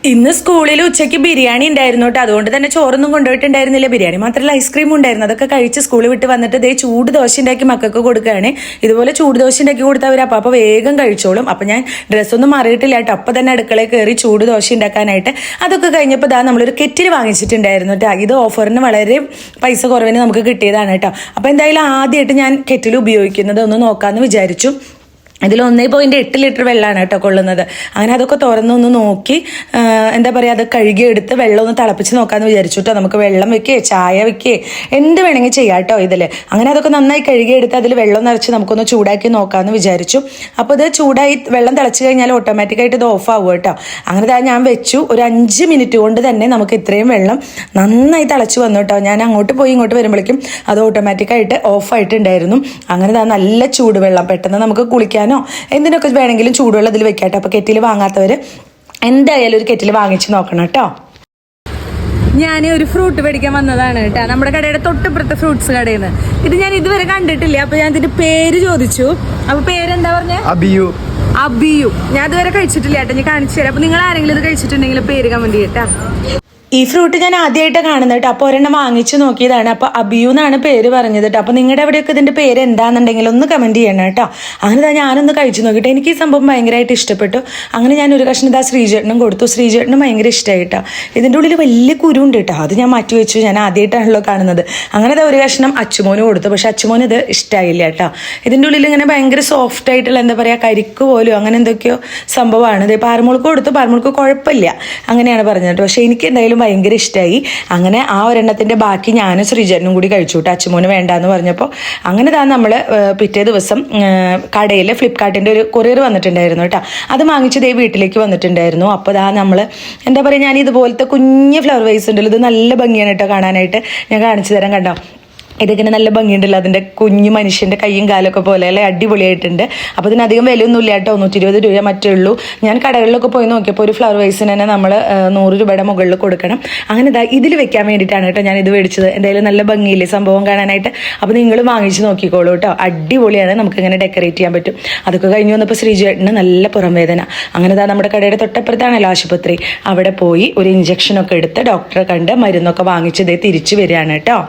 ഇന്ന് സ്കൂളിൽ ഉച്ചയ്ക്ക് ബിരിയാണി ഉണ്ടായിരുന്നു കേട്ടോ. അതുകൊണ്ട് തന്നെ ചോറൊന്നും കൊണ്ടുപോയിട്ടുണ്ടായിരുന്നില്ല. ബിരിയാണി മാത്രമല്ല ഐസ്ക്രീം ഉണ്ടായിരുന്നു. അതൊക്കെ കഴിച്ച് സ്കൂളിൽ വിട്ട് വന്നിട്ട് ദേ ചൂട് ദോശ ഉണ്ടാക്കി മക്കൾക്ക് കൊടുക്കുകയാണ്. ഇതുപോലെ ചൂട് ദോശ ഉണ്ടാക്കി കൊടുത്താൽ അവർ അപ്പോൾ വേഗം കഴിച്ചോളും. അപ്പം ഞാൻ ഡ്രസ്സൊന്നും മാറിയിട്ടില്ല കേട്ടോ. അപ്പം തന്നെ അടുക്കളയിൽ കയറി ചൂട് ദോശ ഉണ്ടാക്കാനായിട്ട്. അതൊക്കെ കഴിഞ്ഞപ്പോൾ ദാ നമ്മളൊരു കെറ്റിൽ വാങ്ങിച്ചിട്ടുണ്ടായിരുന്നു കേട്ടോ. ഇത് ഓഫറിന് വളരെ പൈസ കുറവിന് നമുക്ക് കിട്ടിയതാണ് കേട്ടോ. അപ്പോൾ എന്തായാലും ആദ്യമായിട്ട് ഞാൻ കെറ്റിൽ ഉപയോഗിക്കുന്നത് ഒന്ന് നോക്കാമെന്ന് വിചാരിച്ചു. ഇതിൽ 1.8 ലിറ്റർ വെള്ളമാണ് കേട്ടോ കൊള്ളുന്നത്. അങ്ങനെ അതൊക്കെ തുറന്നൊന്ന് നോക്കി എന്താ പറയുക, അത് കഴുകിയെടുത്ത് വെള്ളം ഒന്ന് തിളപ്പിച്ച് നോക്കാമെന്ന് വിചാരിച്ചു കേട്ടോ. നമുക്ക് വെള്ളം വെക്കേ ചായ വെക്കേ എന്ത് വേണമെങ്കിൽ ചെയ്യാം കേട്ടോ ഇതിൽ. അങ്ങനെ അതൊക്കെ നന്നായി കഴുകിയെടുത്ത് അതിൽ വെള്ളം നിറച്ച് നമുക്കൊന്ന് ചൂടാക്കി നോക്കാമെന്ന് വിചാരിച്ചു. അപ്പോൾ ഇത് ചൂടായി വെള്ളം തിളച്ച് കഴിഞ്ഞാൽ ഓട്ടോമാറ്റിക്കായിട്ട് ഇത് ഓഫ് ആവും കേട്ടോ. അങ്ങനെ ഞാൻ വെച്ചു. ഒരു 5 മിനിറ്റ് കൊണ്ട് തന്നെ നമുക്ക് ഇത്രയും വെള്ളം നന്നായി തിളച്ച് വന്നു കേട്ടോ. ഞാൻ അങ്ങോട്ട് പോയി ഇങ്ങോട്ട് വരുമ്പോഴേക്കും അത് ഓട്ടോമാറ്റിക്കായിട്ട് ഓഫായിട്ടുണ്ടായിരുന്നു. അങ്ങനെ നല്ല ചൂടുവെള്ളം പെട്ടെന്ന് നമുക്ക് കുളിക്കാൻ എന്തിനൊക്കെ വേണമെങ്കിലും ചൂടുവെള്ളം ഇതിൽ വെക്കാട്ടോ. അപ്പൊ കെറ്റിൽ വാങ്ങാത്തവര് എന്തായാലും ഒരു കെറ്റിൽ വാങ്ങിച്ച് നോക്കണം കേട്ടോ. ഞാൻ ഒരു ഫ്രൂട്ട് മേടിക്കാൻ വന്നതാണ് കേട്ടോ, നമ്മുടെ കടയുടെ തൊട്ടിപ്പുറത്തെ ഫ്രൂട്ട്സ് കടയിൽ നിന്ന്. ഇത് ഞാൻ ഇതുവരെ കണ്ടിട്ടില്ല. അപ്പൊ ഞാൻ ഇതിന്റെ പേര് ചോദിച്ചു. അപ്പൊ പേരെന്താ പറഞ്ഞ? അബിയു. ഞാൻ ഇതുവരെ കഴിച്ചിട്ടില്ല കേട്ടോ. ഞാൻ കാണിച്ചു തരാം. അപ്പൊ നിങ്ങൾ ആരെങ്കിലും ഇത് കഴിച്ചിട്ടുണ്ടെങ്കിൽ പേര് കമന്റ് ചെയ്യട്ടാ. ഈ ഫ്രൂട്ട് ഞാൻ ആദ്യമായിട്ട് കാണുന്നത് കേട്ടോ. അപ്പോൾ ഒരെണ്ണം വാങ്ങിച്ചു നോക്കിയതാണ്. അപ്പോൾ അബിയു എന്നാണ് പേര് പറഞ്ഞത് കേട്ടോ. അപ്പോൾ നിങ്ങളുടെ എവിടെയൊക്കെ ഇതിൻ്റെ പേര് എന്താണെന്നുണ്ടെങ്കിൽ ഒന്ന് കമൻറ്റ് ചെയ്യണം കേട്ടോ. അങ്ങനെ ഞാനൊന്ന് കഴിച്ചു നോക്കിയിട്ട് എനിക്ക് ഈ സംഭവം ഭയങ്കരമായിട്ട് ഇഷ്ടപ്പെട്ടു. അങ്ങനെ ഞാൻ ഒരു കഷ്ണം ഇതാ ശ്രീജേട്ടനും കൊടുത്തു. ശ്രീജേട്ടനും ഭയങ്കര ഇഷ്ടമായി കേട്ടോ. ഇതിൻ്റെ ഉള്ളിൽ വലിയ കുരുണ്ട് കേട്ടോ. അത് ഞാൻ മാറ്റി വെച്ചു. ഞാൻ ആദ്യമായിട്ടാണല്ലോ കാണുന്നത്. അങ്ങനെ ഇതാ ഒരു കഷ്ണം അച്ചുമോന് കൊടുത്തു. പക്ഷെ അച്ചുമോന് ഇത് ഇഷ്ടമായില്ല കേട്ടോ. ഇതിൻ്റെ ഉള്ളിൽ ഇങ്ങനെ ഭയങ്കര സോഫ്റ്റ് ആയിട്ടുള്ള എന്താ പറയുക, കരിക്ക് പോലും അങ്ങനെ എന്തൊക്കെയോ സംഭവമാണ്. ഇത് പാരമോൾക്ക് കൊടുത്തു. പാരമോൾക്ക് കുഴപ്പമില്ല അങ്ങനെയാണ് പറഞ്ഞത് കേട്ടോ. പക്ഷേ എനിക്ക് എന്തായാലും ഭയങ്കര ഇഷ്ടമായി. അങ്ങനെ ആ ഒരെണ്ണത്തിന്റെ ബാക്കി ഞാനും ശ്രീജനും കൂടി കഴിച്ചു കേട്ടോ. അച്ചുമോന് വേണ്ടാന്ന് പറഞ്ഞപ്പോൾ അങ്ങനെ നമ്മൾ പിറ്റേ ദിവസം കടയിൽ ഫ്ലിപ്കാർട്ടിന്റെ ഒരു കൊറിയർ വന്നിട്ടുണ്ടായിരുന്നു കേട്ടോ. അത് വാങ്ങിച്ച് ദേ വീട്ടിലേക്ക് വന്നിട്ടുണ്ടായിരുന്നു. അപ്പോൾ നമ്മൾ എന്താ പറയുക, ഞാൻ ഇതുപോലത്തെ കുഞ്ഞ് ഫ്ലവർ വൈസ് ഉണ്ടല്ലോ, ഇത് നല്ല ഭംഗിയാണ് കേട്ടോ കാണാനായിട്ട്. ഞാൻ കാണിച്ചു തരാം. കണ്ടോ, ഇതിങ്ങനെ നല്ല ഭംഗിയുണ്ടല്ലോ. അതിൻ്റെ കുഞ്ഞു മനുഷ്യൻ്റെ കൈയും കാലൊക്കെ പോലെ അല്ലേ, അടിപൊളിയായിട്ടുണ്ട്. അപ്പോൾ ഇതിനധികം വിലയൊന്നുമില്ല കേട്ടോ. 120 രൂപ മറ്റേ ഉള്ളൂ. ഞാൻ കടകളിലൊക്കെ പോയി നോക്കിയപ്പോൾ ഒരു ഫ്ലവർ വൈസിന് തന്നെ നമ്മൾ 100 രൂപയുടെ മുകളിൽ കൊടുക്കണം. അങ്ങനെ ഇതിൽ വെക്കാൻ വേണ്ടിയിട്ടാണ് കേട്ടോ ഞാൻ ഇത് മേടിച്ചത്. എന്തായാലും നല്ല ഭംഗിയില്ലേ സംഭവം കാണാനായിട്ട്. അപ്പോൾ നിങ്ങൾ വാങ്ങിച്ച് നോക്കിക്കോളൂ കേട്ടോ. അടിപൊളിയാണ്. നമുക്കിങ്ങനെ ഡെക്കറേറ്റ് ചെയ്യാൻ പറ്റും. അതൊക്കെ കഴിഞ്ഞ് വന്നപ്പോൾ ശ്രീജേട്ടന് നല്ല പുറം വേദന. അങ്ങനെ നമ്മുടെ കടയുടെ തൊട്ടപ്പുറത്താണല്ലോ ആശുപത്രി. അവിടെ പോയി ഒരു ഇഞ്ചക്ഷനൊക്കെ എടുത്ത് ഡോക്ടറെ കണ്ട് മരുന്നൊക്കെ വാങ്ങിച്ച് തിരിച്ചു വരികയാണ് കേട്ടോ.